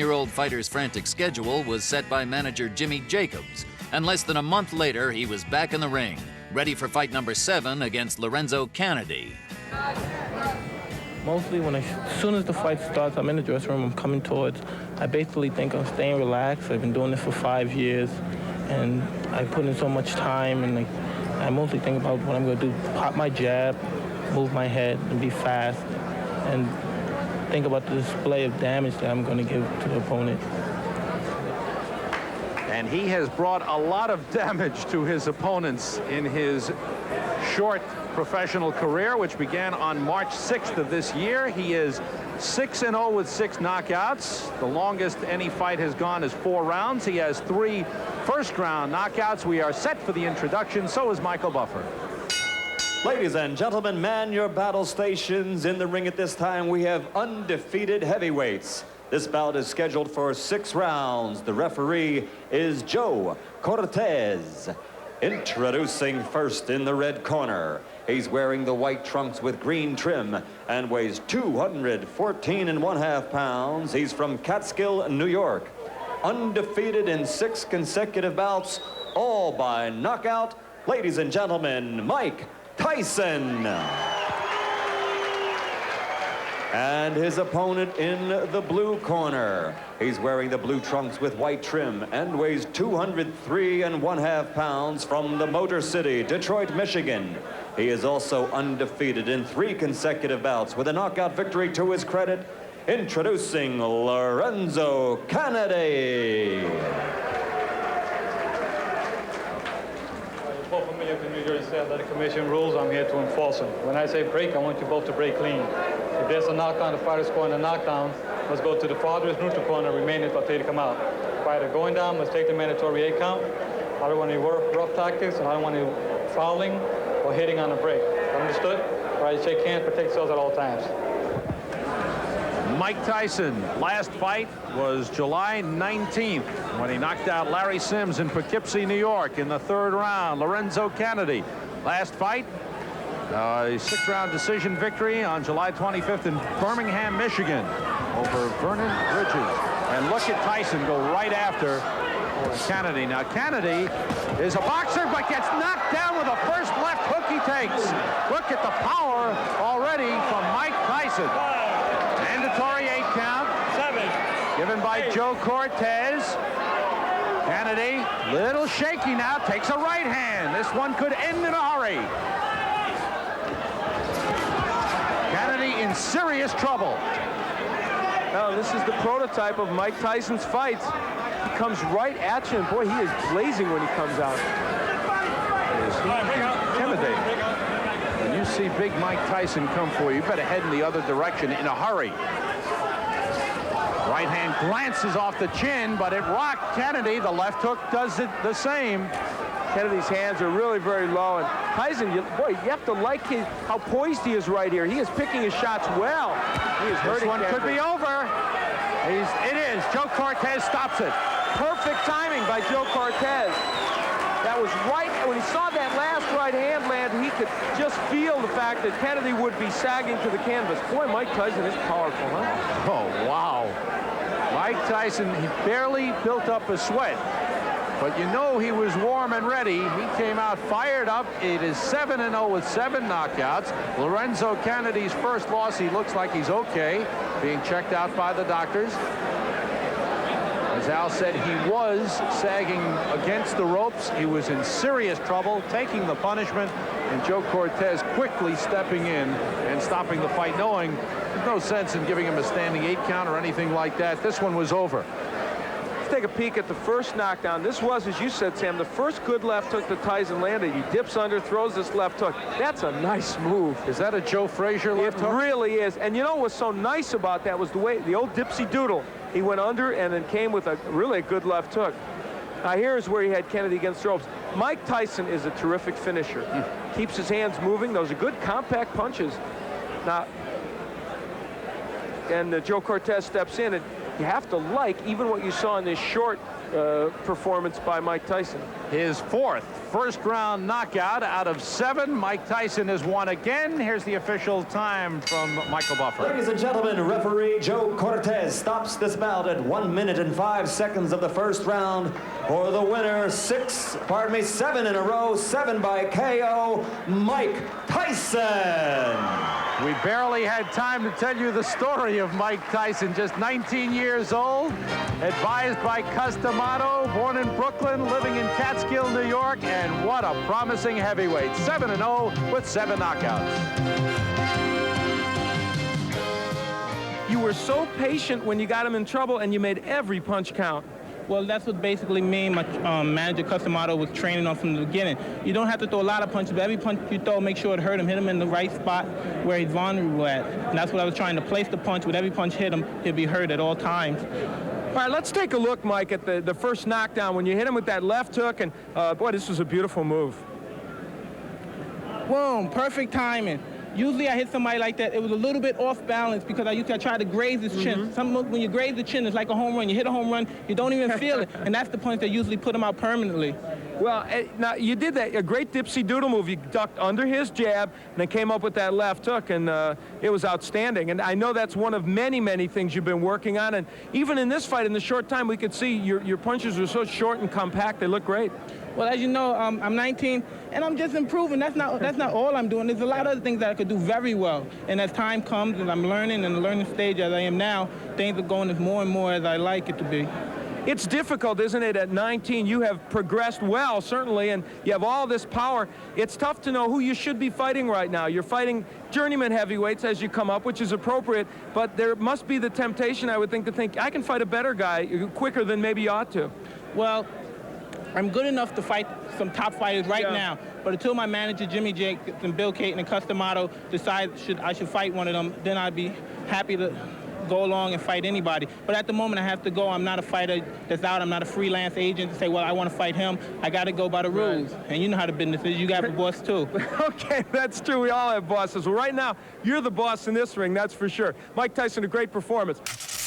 Year-old fighter's frantic schedule was set by manager Jimmy Jacobs, and less than a month later, he was back in the ring, ready for fight number 7 against Lorenço Canadi. Mostly as soon as the fight starts, I'm in the dressing room, I'm coming towards. I basically think I'm staying relaxed. I've been doing this for 5 years, and I put in so much time, and I mostly think about what I'm going to do. Pop my jab, move my head, and be fast, and think about the display of damage that I'm going to give to the opponent. And he has brought a lot of damage to his opponents in his short professional career, which began on March 6th of this year. He is 6-0 with 6 knockouts. The longest any fight has gone is 4 rounds. He has 3 first-round knockouts. We are set for the introduction. So is Michael Buffer. Ladies and gentlemen, man your battle stations. In the ring at this time, we have undefeated heavyweights. This bout is scheduled for 6 rounds. The referee is Joe Cortez. Introducing first in the red corner. He's wearing the white trunks with green trim and weighs 214.5 pounds. He's from Catskill, New York. Undefeated in 6 consecutive bouts, all by knockout. Ladies and gentlemen, Mike Tyson. And his opponent in the blue corner. He's wearing the blue trunks with white trim and weighs 203.5 pounds from the Motor City, Detroit, Michigan. He is also undefeated in 3 consecutive bouts with a knockout victory to his credit. Introducing Lorenço Canadi. Both familiar with the New Jersey Athletic Commission rules. I'm here to enforce them. When I say break, I want you both to break clean. If there's a knockdown, the fighter scoring a knockdown must go to the farthest neutral corner, remain until they come out. Fighter going down must take the mandatory 8 count. I don't want any rough tactics, and I don't want any fouling or hitting on the break. Understood? All right, shake hands, protect yourselves at all times. Mike Tyson, last fight was July 19th when he knocked out Larry Sims in Poughkeepsie, New York in the 3rd round. Lorenço Canadi, last fight, a 6-round decision victory on July 25th in Birmingham, Michigan over Vernon Bridges. And look at Tyson go right after Canadi. Now, Canadi is a boxer, but gets knocked down with the first left hook he takes. Look at the power already from Mike Tyson. Mandatory 8 count. 7. Given by Joe Cortez. Canadi, little shaky now, takes a right hand. This one could end in a hurry. Canadi in serious trouble. Now, this is the prototype of Mike Tyson's fights. He comes right at you, and boy, he is blazing when he comes out. Is he intimidating? When you see big Mike Tyson come for you, you better head in the other direction in a hurry. Right hand glances off the chin, but it rocked Canadi. The left hook does it the same. Kennedy's hands are really very low, and Tyson, boy, you have to like how poised he is right here. He is picking his shots well. He is hurting. This one could be over. It is. Joe Cortez stops it. Perfect timing by Joe Cortez. That was right when he saw that last right hand land. He could just feel the fact that Canadi would be sagging to the canvas. Boy, Mike Tyson is powerful, huh? Oh, wow. Mike Tyson, he barely built up a sweat. But you know he was warm and ready. He came out fired up. It is 7-0 with 7 knockouts. Lorenço Canadi's first loss, he looks like he's okay, being checked out by the doctors. As Al said, he was sagging against the ropes. He was in serious trouble, taking the punishment, and Joe Cortez quickly stepping in and stopping the fight, knowing there's no sense in giving him a standing 8 count or anything like that. This one was over. Take a peek at the first knockdown. This was, as you said, Sam, the first good left hook that Tyson landed. He dips under, throws this left hook. That's a nice move. Is that a Joe Frazier left hook? It really is. And you know what's so nice about that was the way, the old dipsy doodle. He went under and then came with a really good left hook. Now here's where he had Canadi against the ropes. Mike Tyson is a terrific finisher. Keeps his hands moving. Those are good compact punches. Now, and Joe Cortez steps in, and you have to like even what you saw in this short performance by Mike Tyson. His fourth first-round knockout out of 7. Mike Tyson has won again. Here's the official time from Michael Buffer. Ladies and gentlemen, referee Joe Cortez stops this bout at 1 minute and 5 seconds of the first round for the winner. 7 in a row, 7 by KO, Mike Tyson. We barely had time to tell you the story of Mike Tyson, just 19 years old, advised by Customato, born in Brooklyn, living in Catskill, New York, and what a promising heavyweight. 7-0 with 7 knockouts. You were so patient when you got him in trouble, and you made every punch count. Well, that's what basically me and my manager, Customato, was training on from the beginning. You don't have to throw a lot of punches, but every punch you throw, make sure it hurt him, hit him in the right spot where he's vulnerable at. And that's what I was trying to place the punch. With every punch hit him, he'd be hurt at all times. All right, let's take a look, Mike, at the first knockdown when you hit him with that left hook, and boy, this was a beautiful move. Boom, perfect timing. Usually I hit somebody like that, it was a little bit off balance because I try to graze his chin. When you graze the chin, it's like a home run. You hit a home run, you don't even feel it, and that's the punch that usually put him out permanently. Well, now you did that, a great dipsy doodle move. You ducked under his jab and then came up with that left hook, and it was outstanding. And I know that's one of many, many things you've been working on. And even in this fight, in the short time, we could see your punches are so short and compact. They look great. Well, as you know, I'm 19, and I'm just improving. That's not all I'm doing. There's a lot of other things that I could do very well. And as time comes and I'm learning in the learning stage as I am now, things are going more and more as I like it to be. It's difficult, isn't it? At 19, you have progressed well, certainly, and you have all this power. It's tough to know who you should be fighting right now. You're fighting journeyman heavyweights as you come up, which is appropriate, but there must be the temptation, I would think, to think, I can fight a better guy quicker than maybe you ought to. Well, I'm good enough to fight some top fighters right now, but until my manager, Jimmy Jacobs and Bill Caton and Customato decide I should fight one of them, then I'd be happy to go along and fight anybody. But at the moment, I have to go. I'm not a fighter that's out. I'm not a freelance agent to say, well, I want to fight him. I got to go by the rules. And you know how the business is. You got a boss, too. Okay, that's true. We all have bosses. Well, right now, you're the boss in this ring, that's for sure. Mike Tyson, a great performance.